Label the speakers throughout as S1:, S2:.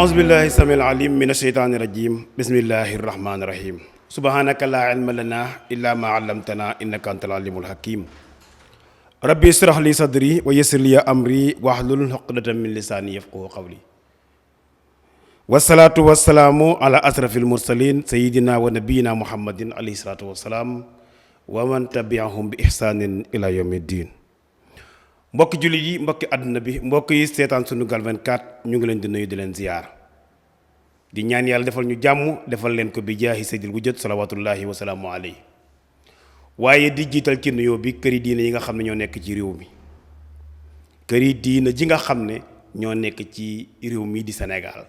S1: أعوذ بالله السميع العليم من الشيطان الرجيم بسم الله الرحمن الرحيم سبحانك لا علم لنا إلا ما علمتنا إنك أنت العليم الحكيم ربي اشرح لي صدري ويسر لي أمري واحلل عقدة من لساني يفقهوا قولي والصلاة والسلام على أشرف المرسلين سيدنا ونبينا محمد عليه الصلاة والسلام ومن تبعهم بإحسان إلى يوم الدين mbokki jullit yi mbokki àdduna bi mbokk yi seetaan Sunugal 24 ñu ngi leen di nuyu di leen ziyaar di ñaan yàlla defal ñu jàmm defal leen ko bi jaahi sayyidil wujud salawaatullahi wa salaamu alayhi waaye di jiital ci nuyoo bi këri diina yi nga xam ne ñoo nekk ci réew mi këri diina ji nga xam ne ñoo nekk ci réew mi di Sénégal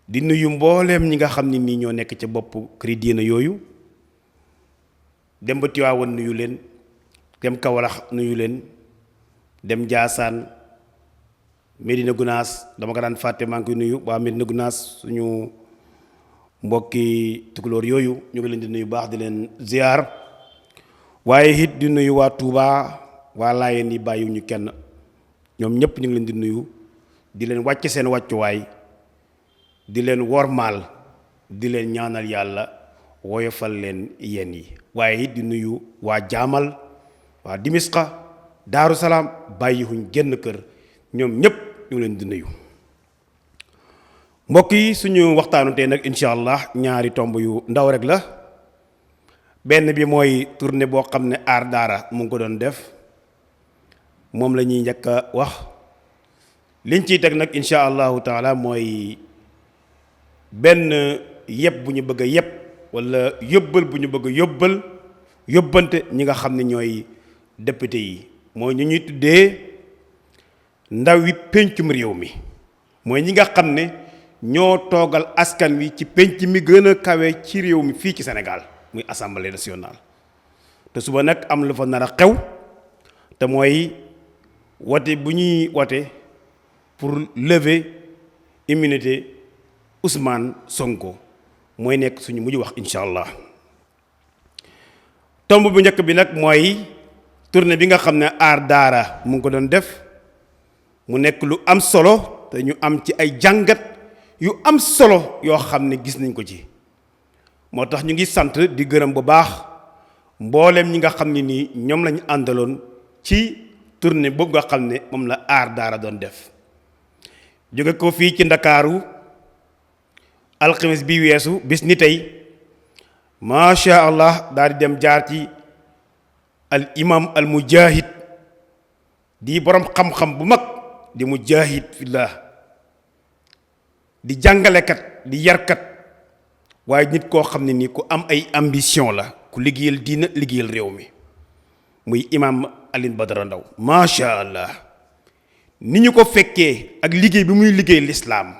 S1: di nuyu mbooleem ñi nga xam ne nii ñoo nekk ca bopp këri diina yooyu dem ba Tiwaawan nuyu leen dem Kawlax nuyu leen dem Njaasaan Medina Gunaas dama ko daan fàtte maa ngi koy nuyu waa Medina Gunaas suñu mbokki tukulóor yooyu ñu ngi leen di nuyu baax di leen ziar waaye it di nuyu waa Touba waa Laayeen yi bàyyiwuñu kenn ñoom ñëpp ñu ngi leen di nuyu di leen wàcce seen wàccuwaay di leen wormaal di leen ñaanal yàlla woyofal leen yéen yi waaye it di nuyu waa Jaamal waa Dimisqa Daaru Salaam bàyyiwuñ genn kër ñoom ñëpp ñu ngi leen di nuyu mbokk yi suñu waxtaanu tey nag incha allah ñaari tomb yu ndaw rek la benn bi mooy tournée boo xam ne aar daara mu ngi ko doon def moom la ñuy njëkk a wax liñ ciy teg nag incha allahu taala mooy benn yëpp bu ñu bëgg a yëpp wala yóbbal bu ñu bëgg a yóbbante ñi nga xam ne ñooy député yi mooy ñu ñuy tuddee ndaw yi péncum réew mi mooy ñi nga xam ne ñoo toogal askan wi ci pénc mi gën a kawe ci réew mi fii ci Sénégal muy assemblée nationale te suba nag am lu fa nar a xew te mooy wote bu ñuy wote pour lever immunité Ousmane Sonko mooy nekk suñu mujj wax incha allah tomb bu njëkk bi nag mooy tournée bi nga xam ne aar daara mu ngi ko doon def mu nekk lu am solo te ñu am ci ay jàngat yu am solo yoo xam ne gis nañ ko ci moo tax ñu ngi sant di gërëm bu baax mbooleem ñi nga xam ne nii ñoom lañu àndaloon ci tournée boobu nga xam ne moom la aar daara doon def jóge ko fii ci Ndakaaru alxames bi weesu bis ni tey macha allah daal di dem jaar ci al imam al mujahid di borom xam-xam bu mag di mujahid fillah di jàngalekat di yarkat waaye nit koo xam ne nii ku am ay ambition la ku liggéeyal diina liggéeyal réew mi muy imam Alioune Badara Ndao macha allah ni ñu ko fekkee ak liggéey bi muy liggéey lislaam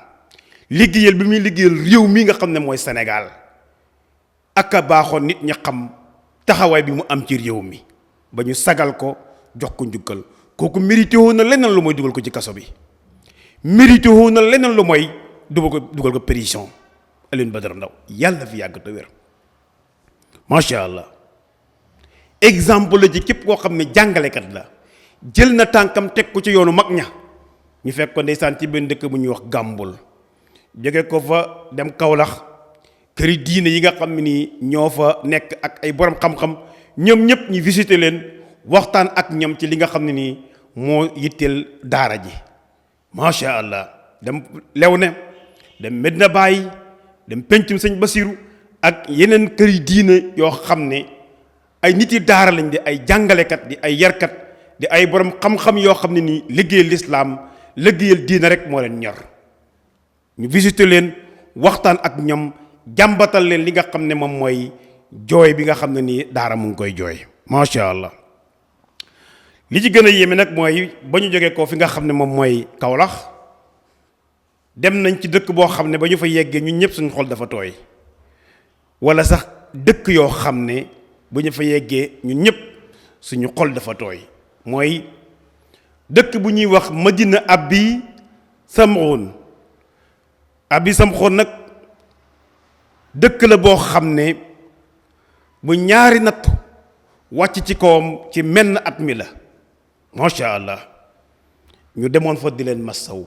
S1: liggéeyal bi muy liggéeyal réew mi nga xam ne mooy Sénégal ak a baaxoon nit ña xam taxawaay bi mu am ci réew mi ba ñu sagal ko jox ko njukkal kooku mérité woon na leneen lu mooy dugal ko ci kaso bi mérité woon na leneen lu mooy dugal ko prison Alioune Badara Ndao yàlla fi yàgg te wér macha allah exemple la ci képp koo xam ne jàngalekat la jël na tànkam teg ko ci yoonu mag ña ñu fekk ko ndeysaan ci benn dëkk bu ñuy wax Gàmbul jóge ko fa dem Kawlax këri diine yi nga xam ne nii ñoo fa nekk ak ay borom xam-xam ñoom ñëpp ñu visité leen waxtaan ak ñoom ci li nga xam ne nii moo yitteel daara ji macha allah dem Léona dem Medina Baye dem pencum sëñ Basiru ak yeneen këri diine yoo xam ne ay nit yi daara lañ di ay jàngalekat di ay yarkat di ay borom xam-xam yoo xam ne nii liggéeyal lislaam liggéeyal diine rek moo leen ñor ñu visité leen waxtaan ak ñoom jàmbatal leen li nga xam ne moom mooy jooy bi nga xam ne nii daara mu ngi koy jooy macha allah li ci gën a yéeme nag mooy ba ñu jógee ko fi nga xam ne moom mooy Kawlax dem nañ ci dëkk boo xam ne ba ñu fa yeggee ñun ñëpp suñu xol dafa tooy wala sax dëkk yoo xam ne bu ñu fa yeggee ñun ñëpp suñu xol dafa tooy mooy dëkk bu ñuy wax Madina Abi Samxoon nag dëkk la boo xam ne bu ñaari natt wàcc ci kawam ci menn at mi la macha allah ñu demoon fa di leen massaw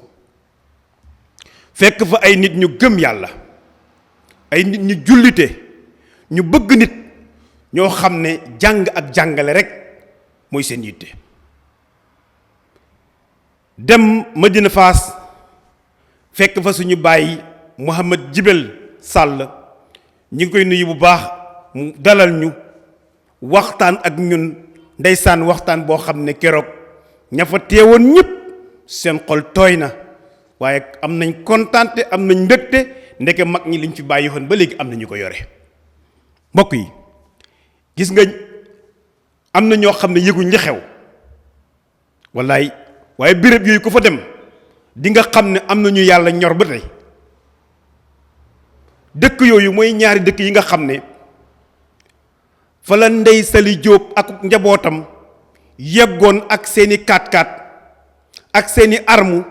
S1: fekk fa ay nit ñu gëm yàlla, ay nit ñu jullite, ñu bëgg nit, ñoo xam ne jàng ak jàngale rek mooy seen yitte. dem Madina Faas fekk fa suñu bàyyi Mouhamad Jibel Sall, ñi ngi koy nuyu bu baax, mu dalal ñu waxtaan ak ñun, ndeysaan waxtaan boo xam ne keroog ña fa teewoon ñëpp seen xol tooy na, waaye am nañ kontaante, am nañ mbégte, ndeke mag ñi liñ fi bàyyi woon ba léegi am na ñu ko yore. mbokk yi gis nga am na ñoo xam ne yëguñ li xew wallaay, waaye béréb yooyu ku fa dem di nga xam ne am na ñu yàlla ñor ba tey. dëkk yooyu mooy ñaari dëkk yi nga xam ne fa la Ndey Sali Jóob ak njabootam yeggoon ak seeni 4x4 ak seeni arme,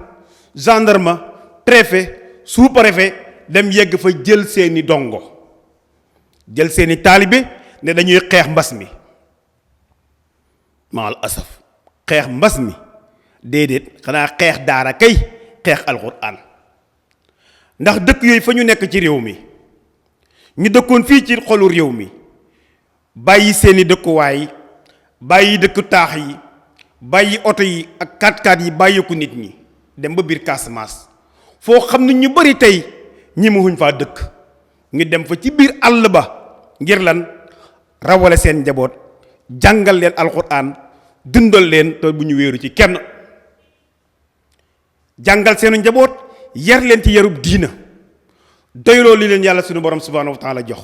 S1: gendarme, préfet, sous-préfet, dem yegg fa jël seeni dongo, jël seeni taalibe ne dañuy xeex mbas mi. maal asaf, xeex mbas mi déedéet, xanaa xeex daara kay, xeex alxuraan. ndax dëkk yooyu fa ñu nekk ci réew mi, ñu dëkkoon fii ci xolu réew mi, bàyyi seeni dëkkuwaay, bàyyi dëkku taax yi, bàyyi oto yi ak 4x4 yi, bàyyi ko nit ñi dem ba biir Casamance, foo xam ne ñu bari tey ñi mu huñ faa dëkk, ñu dem fa ci biir àll ba ngir lan rawale seen njaboot, jàngal leen alxuraan, dundal leen te bu ñu wéeru ci kenn, jàngal seenu njaboot, yar leen ci yarub diina, doyloo li leen yàlla suñu borom subhaanahu wa taala jox,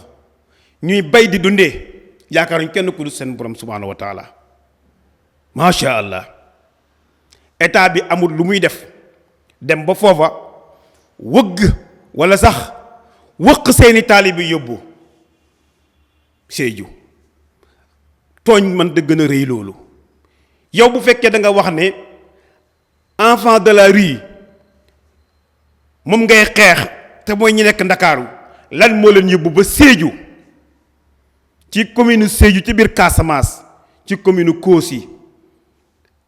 S1: ñuy bay di dundee, yaakaaruñ kenn ku dul seen borom subhaanahu wa taala. macha allah, état bi amul lu muy def dem ba foofa wëgg wala sax wëq seeni taalibe yóbbu Sédhiou. tooñ man da gën a rëy loolu. yow bu fekkee da nga wax ne enfant de la rue moom ngay xeex te mooy ñi nekk Ndakaaru, lan moo leen yóbbu ba Sédhiou, ci commune Sédhiou ci biir Casamance, ci commune Kossi,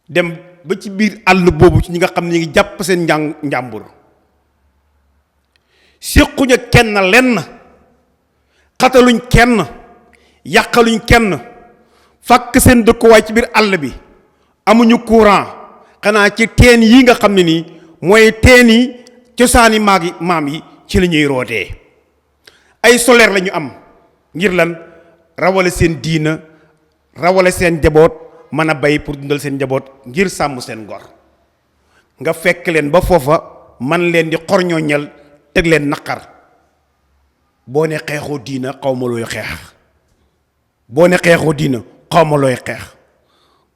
S1: dem ba ci biir àll boobu ci ñi nga xam ne ñi ngi jàpp seen njàmbur, séquña kenn lenn, xataluñ kenn, yàqaluñ kenn, fàkk seen dëkkuwaay ci biir àll bi, amuñu courant, xanaa ci teen yi nga xam ne nii mooy teen yi cosaani maam yi ci la ñuy rootee. ay solaire la ñu am ngir lan rawale seen diina, rawale seen njaboot, mën a bay pour dundal seen njaboot ngir sàmm seen ngor. nga fekk leen ba foofa man leen di xorñooñal, teg leen naqar. boo ne xeexoo diina xaw ma looy xeex, boo ne xeexoo diina xaw ma looy xeex.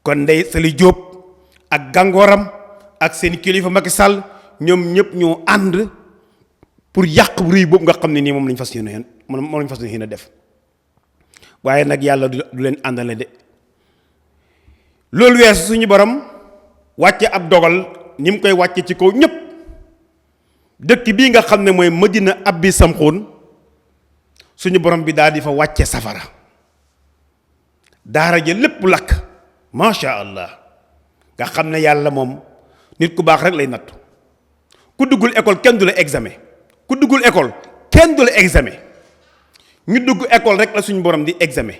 S1: kon Ndey Sali Jóob ak gàngooram ak seen kilifa Macky Sall ñoom ñëpp ñoo ànd pour yàq bu rëy boobu nga xam ne nii moom lañ fas yéene def. waaye nag yàlla du leen àndale de. loolu weesu suñu borom wàcce ab dogal ni mu koy wàcce ci kaw ñëpp. dëkk bii nga xam ne mooy Madina Abbi Samxuun, suñu borom bi daal di fa wàcce safara, daara ja lépp lakk. macha allah, nga xam ne yàlla moom nit ku baax rek lay nattu. ku duggul école kenn du la examen, ku duggul école kenn du la examen. ñu dugg école rek la suñu borom di examen,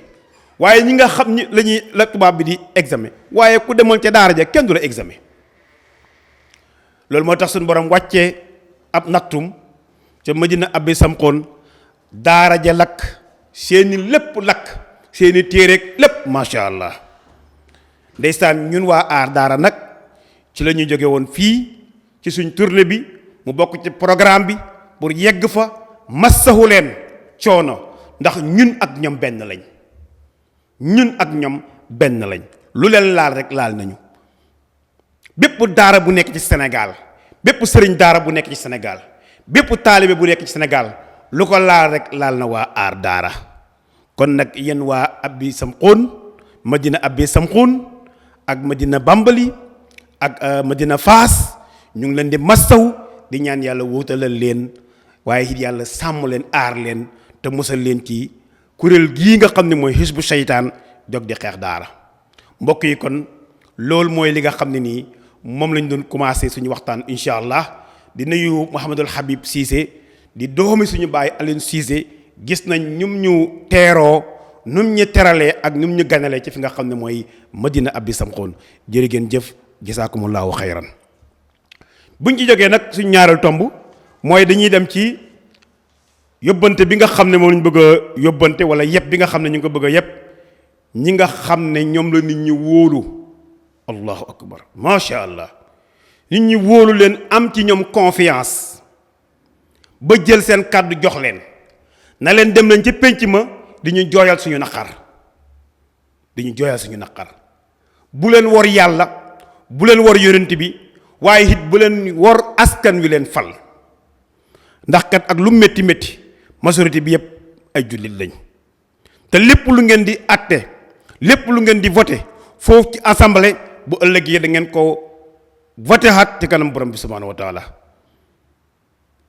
S1: waaye ñi nga xam ni la tubaab bi di examen, waaye ku demoon ca daara ja kenn du la examen. loolu moo tax suñu borom wàccee ab nattum ca Madina Abbi Samxoon, daara ja lakk, seeni lépp lakk, seeni téereeg lépp. macha allah, ndeysaan ñun waa aar daara nag ci la ñu jóge woon fii ci suñ tournée bi, mu bokk ci programme bi pour yegg fa massahu leen coono, ndax ñun ak ñoom benn lañ, ñun ak ñoom benn lañ. lu leen laal rek laal nañu. bépp daara bu nekk ci Sénégal, bépp sëriñ daara bu nekk ci Sénégal, bépp taalibe bu nekk ci Sénégal, lu ko laal rek laal na waa aar daara. kon nag yéen waa Abbi Samxuun, Madina Abbi Samxuun ak Madina Bambali ak Madina Faas, ñu ngi leen di massaw di ñaan yàlla wuutalal leen, waaye it yàlla sàmm leen, aar leen te musal leen ci kuréel gii nga xam ne mooy xisbu seytaan jóg di xeex daara. mbokk yi kon loolu mooy li nga xam ne nii moom lañ doon commencé suñu waxtaan incha allah di nuyu Mouhamadul Habib Cissé di doomi suñu baay Alioune Cissé gis nañ ñum ñu teeroo num ñu teralee ak num ñu ganalee ci fi nga xam ne mooy Madina Abi Samxoon jërë ngeen jëf jasaakumullahu xayran. buñ ci jógee nag suñu ñaareel tomb mooy dañuy dem ci yóbbante bi nga xam ne moom lañ bëgg a yóbbante wala yëpp bi nga xam ne ñu ngi ko bëgg a yëpp ñi nga xam ne ñoom la nit ñi wóolu. allahu akbar macha allah nit ñi wóolu leen am ci ñoom confiance ba jël seen kàddu jox leen na leen dem leen ci pénc ma di ñu jooyal suñu naqar bu leen wor yàlla bu leen wor yonent bi waaye it bu leen wor askan wi leen fal ndax kat ak lu métti métti majorité bi yépp ay jullit lañ te lépp lu ngeen di acté lépp lu ngeen di voté foofu ci assemblée bu ëllëgee da ngeen ko voté xaat ci kanam borom bi subhaanahu wa taala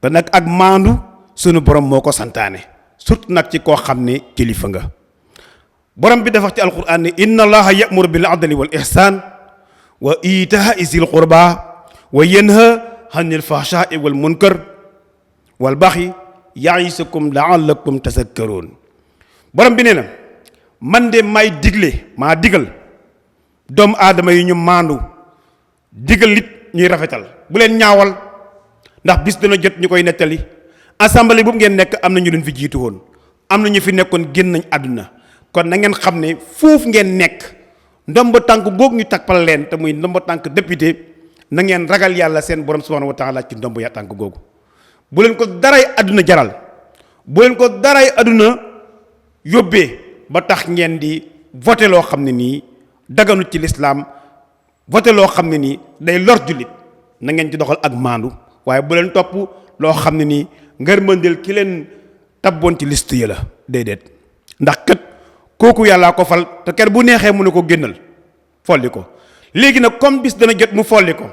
S1: te nag ak maandu sunu borom moo ko santaane surtout nag ci koo xam ne kilifa nga borom bi dafa ci alquran ne inna allaha ya'muru bil adli wal ihsan wa iitaa'i zil qurba wa yanha anil fahsha'i wal munkar wal baxyi ya'izukum la'allakum tazakkarun borom bi nee na man de may digle maa digal doomu aadama yi ñu maandu digal nit ñuy rafetal bu leen ñaawal ndax bis dana jot ñu koy nettali assemblée boobu ngeen nekk am na ñu leen fi jiitu woon am na ñu fi nekkoon génn nañ àdduna kon na ngeen xam ne foofu ngeen nekk ndomba tànk googu ñu tappal leen te muy ndomba tànk député na ngeen ragal yàlla seen borom subhanahu wa taala ci ndomb ya tànk googu bu leen ko daray àdduna jaral bu leen ko daray àdduna yóbbee ba tax ngeen di voté loo xam ne nii daganut ci lislaam voté loo xam ne nii day lor jullit na ngeen ci doxal ak maandu waaye bu leen topp loo xam ne nii ngërmandeel ki leen tabboon ci liste yi la déedéet ndax kat kooku yàllaa ko fal te ker bu neexee mu ne ko génnal folli ko léegi nag comme bis dana jot mu folli ko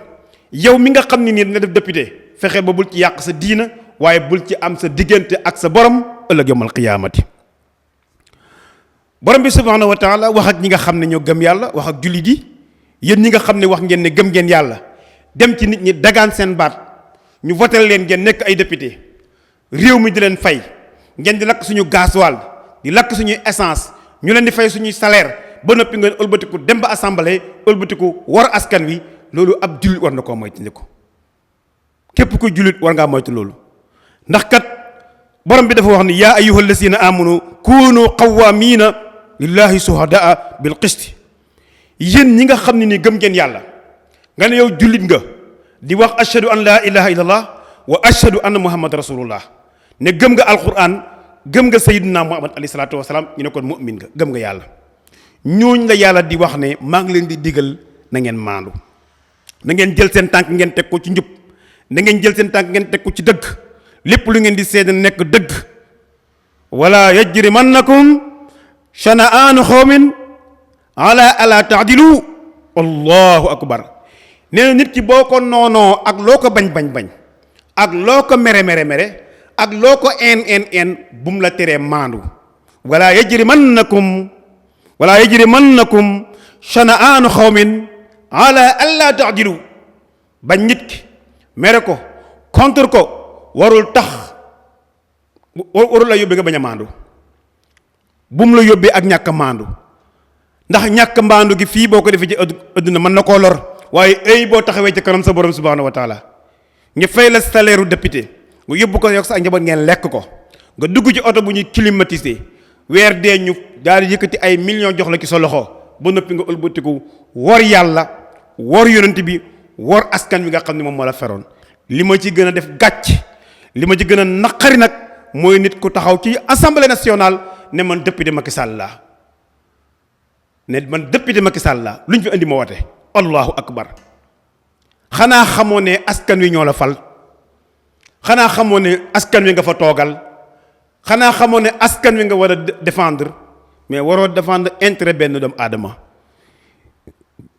S1: yow mi nga xam ne nii dina def député fexe ba bul ci yàq sa diina waaye bul ci am sa diggante ak sa borom ëllëg yawmal qiyaamati borom bi subhaanahu wa taala wax ak ñi nga xam ne ñoo gëm yàlla wax ak jullit yi yéen ñi nga xam ne wax ngeen ne gëm ngeen yàlla dem ci nit ñi dagaan seen baat ñu votel leen ngeen nekk ay député réew mi di leen fay ngeen di lakk suñu gasoil di lakk suñuy essence ñu leen di fay suñuy salaire ba noppi ngeen ëlbatiku dem ba assemblée ëlbatiku war askan wi loolu ab jullit war na koo moytandiku képp kuy jullit war ngaa moytu loolu ndax kat borom bi dafa wax ni yaa ayyuhal lazina amanu kunu qawwamina lillahi suhadaa bil qisti yéen ñi nga xam ne ni gëm ngeen yàlla nga ne yow jullit nga di wax ashhadu an laa ilaha illallah wa ashhadu anna muhammad rasulullah ne gëm nga alquran gëm nga sayyidina muhammad alayhi salaatu wasalaam ñu ne kon mu'min nga gëm nga yàlla ñooñ la yàlla di wax ne maa ngi leen di digal na ngeen maandu na ngeen jël seen tànk ngeen teg ko ci njub na ngeen jël seen tànk ngeen teg ko ci dëgg lépp lu ngeen di seede nekk dëgg wala yajrimannakum shana'aanu xawmin ala ala taadilu allahu akbar nee na nit ki boo ko noonoo ak loo ko bañ ak loo ko mere ak loo ko en bu mu la teree maandu wala yajrimannakum shana'aanu xawmin ala alla taadilu bañ nit ki mere ko contre ko warul la yóbbee nga bañ a maandu bu mu la yóbbee ak ñàkk maandu ndax ñàkk maandu gi fii boo ko defee ci adduna mën na koo lor waaye ay boo taxawee ci kanam sa borom subhanahu wa taala ñu fay la salaire u député nga yóbbu ko yokk sa ak njaboot ngeen lekk ko nga dugg ci oto bu ñuy climatisé weer dee ñu daal di yëkkati ay millions jox la ci sa loxo ba noppi nga ëlbatiku wor yàlla wor yonent bi wor askan wi nga xam ne moom moo la feroon li ma ci gën a def gàcc li ma ci gën a naqari nag mooy nit ku taxaw ci assemblée nationale ne man député Macky Sall laa lu ñu fi indi ma wote allahu akbar xanaa xamoo ne askan wi ñoo la fal xanaa xamoo ne askan wi nga fa toogal xanaa xamoo ne askan wi nga war a défendre mais waroo défendre intérêt benn doomu aadama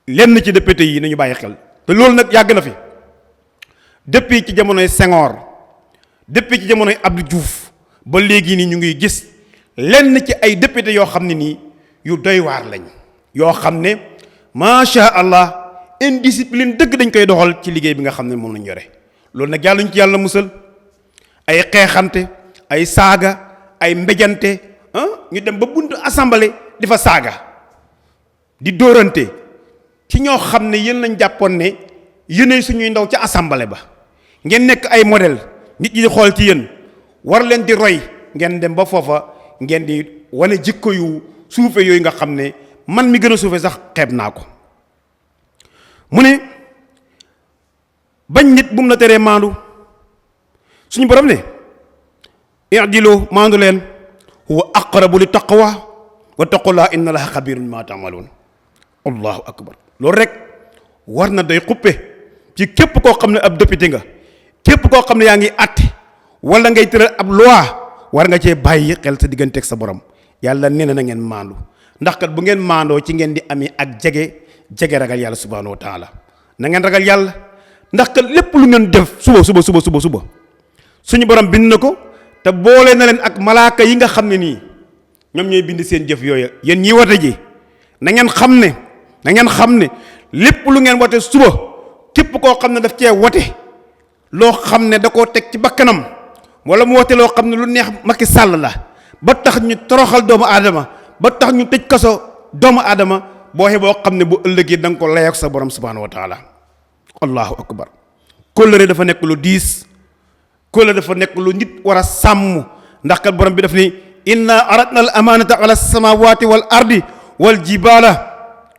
S1: lenn ci député yi nañu bàyyi xel te loolu nag yàgg na fi depuis ci jamonoy Senghor depuis ci jamonoy Abdou Diouf ba léegi nii ñu ngi gis lenn ci ay député yoo xam ne nii yu doy waar lañ yoo xam ne macha allah indiscipline dëgg dañ koy doxal ci liggéey bi nga xam ne moom lañ yore loolu nag yàlla ñu ci yàlla musal ay xeexante ay saaga ay mbéjante ñu dem ba buntu assemblée di fa saaga di dóorante ci ñoo xam ne yéen lañ jàppoon ne yéenay suñuy ndaw ca assemblée ba ngeen nekk ay modèle nit ñi di xool ci yéen war leen di roy ngeen dem ba foofa ngeen di wane jikko yu suufe yooyu nga xam ne man mi gën a suufe sax xeeb naa ko mu ne bañ nit bu mu la teree maandu suñu borom ne i'dilu maandu leen huwa aqrabu li taqwa wa taqullaa inna allaha xabirun ma ta'malun allahu akbar loolu rek war na day xuppe ci képp koo xam ne ab député nga képp koo xam ne yaa ngi àtte wala ngay tëral ab loi war nga cee bàyyi xel sa digganteeg sa borom yàlla nee na ngeen maandu ndax kat bu ngeen maandoo ci ngeen di amee ak jege ragal yàlla subhanahu wa taala na ngeen ragal yàlla ndax kat lépp lu ngeen def suba suñu borom bind na ko te boole na leen ak malaaka yi nga xam ne nii ñoom ñooy bind seen jëf yooyu yéen ñi wote ji na ngeen xam ne lépp lu ngeen wote suba képp koo xam ne daf cee wote loo xam ne da koo teg ci bakkanam wala mu wote loo xam ne lu neex Macky Sall la ba tax ñu toroxal doomu aadama ba tax ñu tëj kaso doomu aadama boo xam ne bu ëllëgee da nga ko layoog sa borom subhanahu wa taala allahu akbar kóllëre dafa nekk lu diis kóllëre dafa nekk lu nit war a sàmm ndax kat borom bi daf ni inna aradna al amanata ala samawati wal ardi wal jibala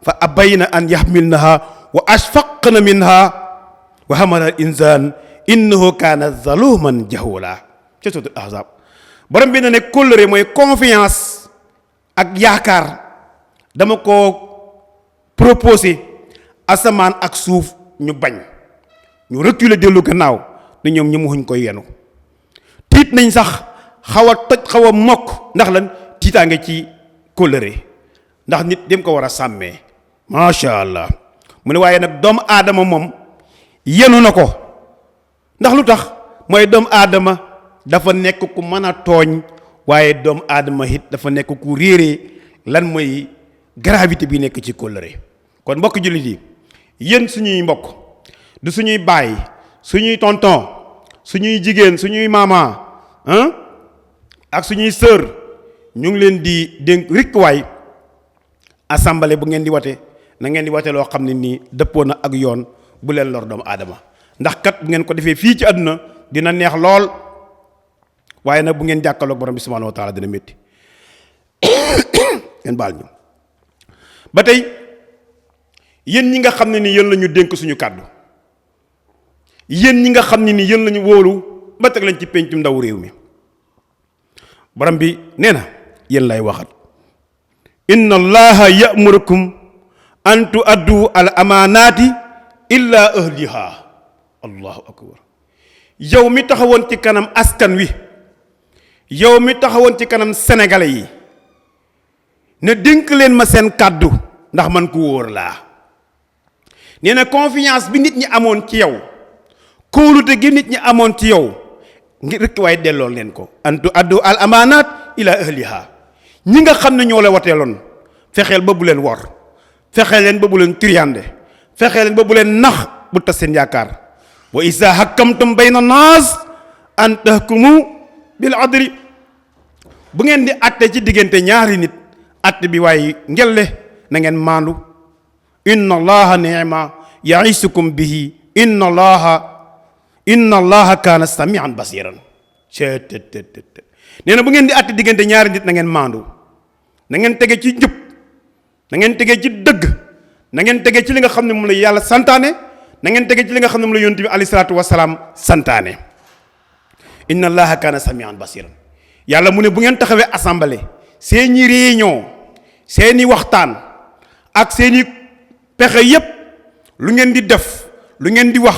S1: fa abayna an yaxmilnaha wa ashfaqna minha wa hamala al insan innahu kaana zaluman jahula ca suratul ahzab borom bi ne kóllëre mooy confiance ak yaakaar dama ko proposé asamaan ak suuf ñu bañ ñu reculer dellu gannaaw ne ñoom ñu muxuñ koy yenu tiit nañ sax xaw a toj xaw a mokk ndax lan tiitaange ci kóllëre ndax nit dem ko war a sàmmee macha allah mu ne waaye nag doomu aadama moom yenu na ko ndax lu tax mooy doomu aadama dafa nekk ku mën a tooñ waaye doomu aadama it dafa nekk ku réeree lan mooy gravité bi nekk ci kóllëre kon mbokk jullit yi yéen suñuy mbokk du suñuy baay suñuy tonton suñuy jigéen suñuy maama ak suñuy sœur ñu ngi leen di dénk rikk waay assemblée bu ngeen di wate na ngeen di wate loo xam ne nii dëppoo na ak yoon bu leen lor doomu aadama ndax kat bu ngeen ko defee fii ci àdduna dina neex lool waaye nag bu ngeen jàkkaloog borom bi subhanahu wa taala dina métti ngeen baal ñu ba tey yéen ñi nga xam ne ni yéen la ñu dénk suñu kàddu yéen ñi nga xam ne ni yéen la ñu wóolu ba teg lañ ci pencum ndaw réew mi borom bi nee na yéen lay waxat inna allaha ya'murukum an tu'addu al amanati illa ahliha allahu akbar yow mi taxawoon ci kanam askan wi yow mi taxawoon ci kanam sénégalais yi ne dénk leen ma seen kàddu ndax man ku wóor laa nee na confiance bi nit ñi amoon ci yow kóolute gi nit ñi amoon ci yow ngir rek waaye delloo leen ko antu addu al amanat ila ahliha ñi nga xam ne ñoo la wateeloon fexeel ba bu leen wor fexeel leen ba bu leen triyande fexeel leen ba bu leen nax bu tas seen yaakaar wa isa hakkamtum bayna naas an tahkumu bil adli bu ngeen di atte ci diggante ñaari nit atte bi waaye ngelle na ngeen maandu inna allaha ni'ma ya'isukum bihi inna allaha kaana samian basiran nee na bu ngeen di atte diggante ñaari nit na ngeen maandu na ngeen tege ci njub na ngeen tege ci dëgg na ngeen tege ci li nga xam ne moom la yàlla santaane na ngeen tege ci li nga xam ne moom la yonent bi alayhi salaatu wasalaam santaane inna allaha kaana samian basiran yàlla mu ne bu ngeen taxawee assemblée seeni réunion seeni waxtaan ak seeni pexe yépp lu ngeen di def lu ngeen di wax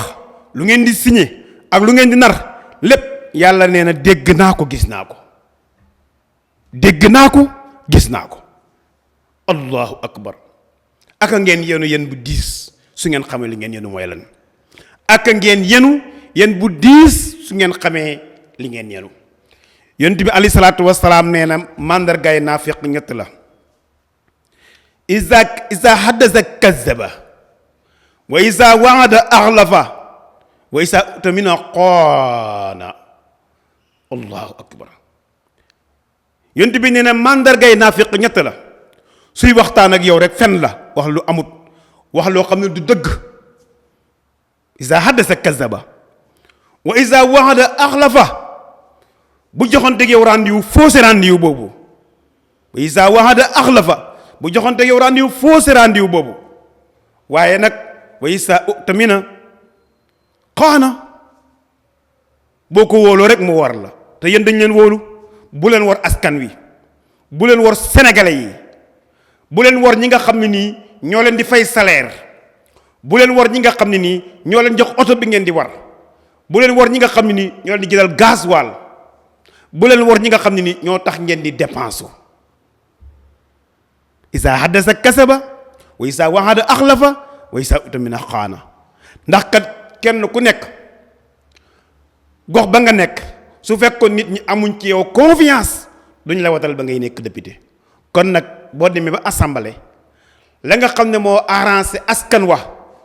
S1: lu ngeen di signé ak lu ngeen di nar lépp yàlla nee na dégg naa ko gis naa ko allahu akbar aka ngeen yenu yen bu diis su ngeen xamee li ngeen yenu mooy lan aka ngeen yenu yen bu diis su ngeen xamee li ngeen yenu yonent bi alayhi salaatu wasalaam nee na màndargaay naafiq ñett la isa haddasa kazzaba wa isa waada axlafa wa isa utamina qaana. allahu akbar. yonent bi nee na màndargay naafiq ñett la. suy waxtaan ak yow rek fen la, wax lu amut, wax loo xam ne du dëgg. isa haddasa kazaba wa isa wa'ada axlafa. bu joxanteeg yow rendez-vous fausse rendez-vous boobu. wa isa wa'ada axlafa. bu joxanteeg yow rendez-vous fausse rendez-vous boobu. waaye nag wa isa utamina qaana. boo ko wóoloo rek mu war la. te yéen dañ leen wóolu. bu leen war askan wi, bu leen war sénégalais yi, bu leen war ñi nga xam ne nii ñoo leen di fay salaire, bu leen war ñi nga xam ne nii ñoo leen jox oto bi ngeen di war, bu leen war ñi nga xam ne nii ñoo leen di jëlal gasoil, bu leen war ñi nga xam ne nii ñoo tax ngeen di dépense. isa haddasa kasaba wa isa wa'ada axlafa wa isa utamina xaana. ndax kat kenn ku nekk gox ba nga nekk su fekkoon nit ñi amuñ ci yow confiance duñ la watal ba ngay nekk député. kon nag boo demee ba assemblée la nga xam ne moo arrangé askan wa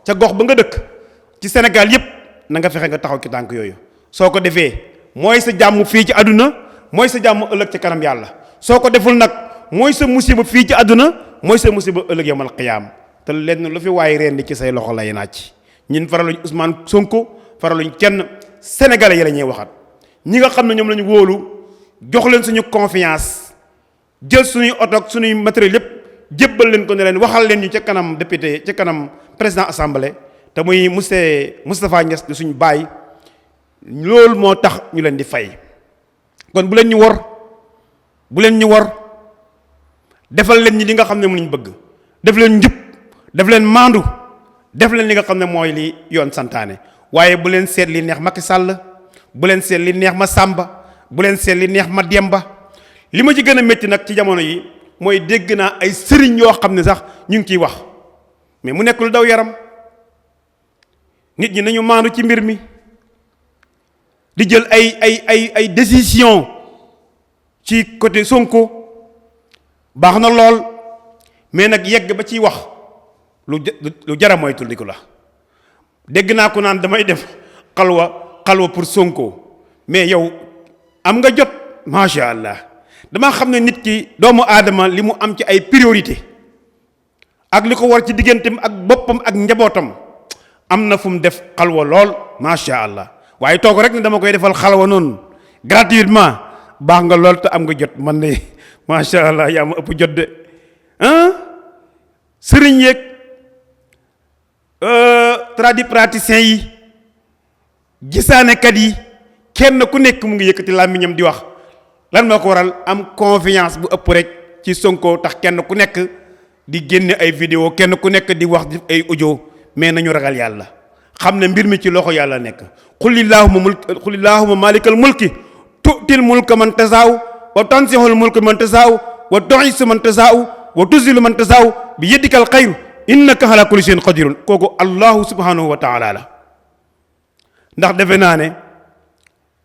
S1: ca gox ba nga dëkk ci Sénégal yépp na nga fexe nga taxaw ci tànk yooyu. soo ko defee mooy sa jàmm fii ci àdduna, mooy sa jàmm ëllëg ci kanam yàlla. soo ko deful nag mooy sa musiba fii ci àdduna, mooy sa musiba ëllëg yawmal qiyaam. te lenn lu fi waaye reen di ci say loxo lay naaj. ñun faraluñ Ousmane Sonko, faraluñ kenn, sénégalais yi la ñuy waxat. ñi nga xam ne ñoom lañu wóolu jox leen suñu confiance, jël suñuy oto ak suñuy matériel yépp jébbal leen ko ne leen waxal leen ñu ca kanam député, ca kanam président assemblée, te muy monsieur Moustapha Niasse di suñu baay. loolu moo tax ñu leen di fay. kon bu leen ñu wor, bu leen ñu wor, defal leen ñi li nga xam ne mu ñu bëgg. def leen njub, def leen maandu, def leen li nga xam ne mooy li yoon santaane. waaye bu leen seet li neex Macky Sall, bu leen seet li neex ma Samba, bu leen seet li neex ma Demba. li ma ci gën a métti nag ci jamono yi mooy dégg naa ay sëriñ yoo xam ne sax ñu ngi ciy wax, mais mu nekk lu daw yaram. nit ñi nañu maandu ci mbir mi, di jël ay décision ci côté Sonko baax na lool, mais nag yegg ba ciy wax lu jara moytul di ko la. dégg naa ko naan damay def xalwa pour Sonko, mais yow am nga jot macha allah. damaa xam ne nit ki doomu aadama li mu am ci ay priorité ak li ko war ci digganteem ak boppam ak njabootam am na fu mu def xalwa lool macha allah. waaye toog rek ne dama koy defal xalwa noonu gratuitement baax nga lool te am nga jot. man de macha allah yaa ma ëpp jot de sëriñ yeeg tradipraticiens yi, gisaanekat yi, kenn ku nekk mu ngi yëkkati làmmiñam di wax. lan moo ko waral? am confiance bu ëpp rek ci Sonko tax kenn ku nekk di génne ay vidéo, kenn ku nekk di wax ay audio. mais nañu ragal yàlla, xam ne mbir mi ci loxo yàlla nekk. qulillahumma malikal mulki tu'til mulka man tasaaw wa tansihul mulka man tasaaw wa tu'izzu man tasaaw wa tuzillu man tasaaw bi yadikal xayru innaka ala kulli shay'in qadirun. kooku allahu subhanahu wa taala la. ndax defe naa ne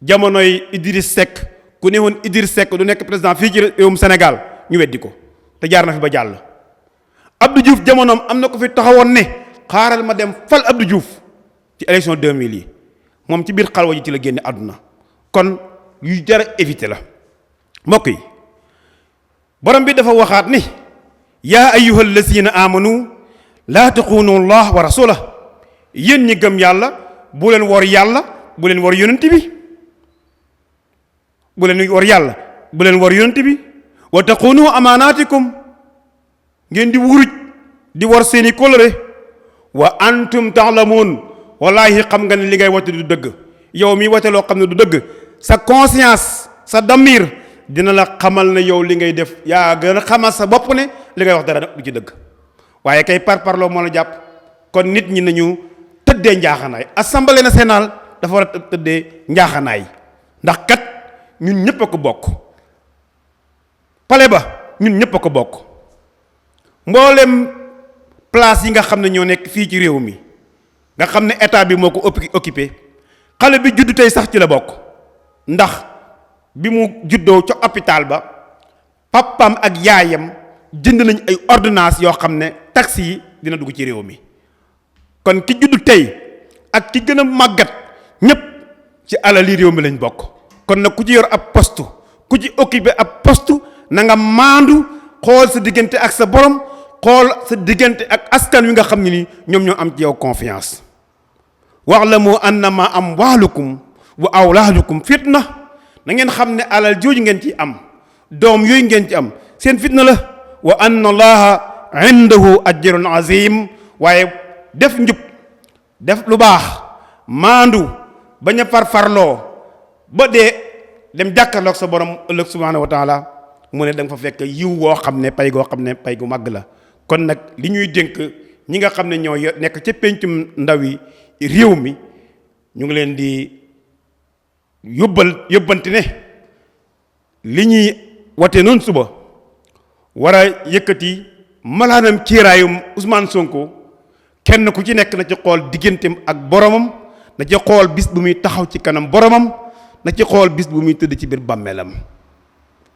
S1: jamonoy Idriss Seck, ku ne woon Idriss Seck du nekk président fii ci réewum Sénégal ñu weddi ko, te jaar na fi ba jàll. Abdou Diouf jamonoom am na ko fi taxawoon ne xaaral ma dem fal Abdou Diouf ci élection 2000 yi, moom ci biir xalwa ji ci la génne àdduna. kon yu jar a éviter la mbokk yi. borom bi dafa waxaat ni yaa ayyuhal lazina amanu laa taxuunu allah wa rasulah. yéen ñi gëm yàlla bu leen wor yàlla, bu leen wor yonent bi, bu leen wor yàlla, bu leen wor yonent bi. wa taxuunu amaanaatikum, ngeen di wuruj di wor seeni kóllëre. wa antum taalamuun, wallaahi xam nga ne li ngay wote du dëgg. yow mi wote loo xam ne du dëgg, sa conscience, sa damir dina la xamal ne yow li ngay def yaa gën a xamal sa bopp ne li ngay wax dara du ci dëgg. waaye kay parloo moo la jàpp. kon nit ñi nañu tëddee njaaxanaay. assemblée nationale dafa war a tëddee njaaxanaay, ndax kat ñun ñëpp a ko bokk. pale ba ñun ñëpp a ko bokk. mboolem place yi nga xam ne ñoo nekk fii ci réew mi nga xam ne état bi moo ko occupé, xale bi juddu tey sax ci la bokk. ndax bi mu juddoo ca hôpital ba papaam ak yaayam jënd nañ ay ordonnance yoo xam ne taxi yi dina dugg ci réew mi. kon ki juddu tey ak ki gën a màggat ñëpp ci alali réew mi lañ bokk. kon nag ku ci yor ab poste ku ci occupé ab poste na nga maandu xool sa diggante ak sa borom xool sa diggante ak askan wi nga xam ne ni ñoom ñoo am ci yow confiance. wa'lamu annama amwaalukum wa awlaadukum fitna na ngeen xam ne alal jooju ngeen ci am doom yooyu ngeen ci am seen fitna la. wa anna allaha indahu ajrun azim waaye def njub def lu baax maandu bañ a farfarloo ba dee dem jàkkaarloog sa borom ëllëg subhanahu wa taala mu ne da nga fa fekk yiw woo xam ne pay goo xam ne pay gu màgg la. kon nag li ñuy dénk ñi nga xam ne ñoo nekk ca péncum ndaw yi réew mi ñu ngi leen di yóbbanti ne li ñuy wate noonu suba war a yëkkati malaanam kiiraayum Ousmane Sonko kenn ku ci nekk na ci xool digganteem ak boromam na ci xool bis bu muy taxaw ci kanam boromam na ci xool bis bu muy tëdd ci biir bàmmeelam.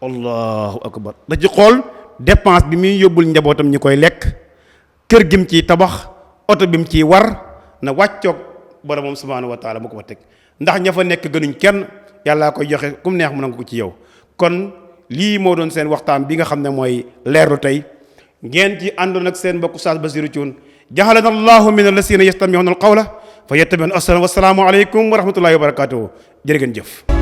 S1: allahu akbar na ci xool dépense bi muy yóbbul njabootam ñi koy lekk kër gi mu ciy tabax oto bi mu ciy war na wàccoog boromam subhaanahu wa taala mu ko fa teg ndax ña fa nekk gënuñ kenn yàllaa koy joxe kum neex mu nangu ko ci yow. kon lii moo doon seen waxtaan bi nga xam ne mooy leerlu tey ngeen ci àndoon ak seen mbokk Oustaz Basirou Thioune jaxalana allahu min allasina yastami'una alqawla fa yattabi'una ahsana wa salaamu aleykum wa rahmatullahi wa barakatuhu jërë ngeen jëf.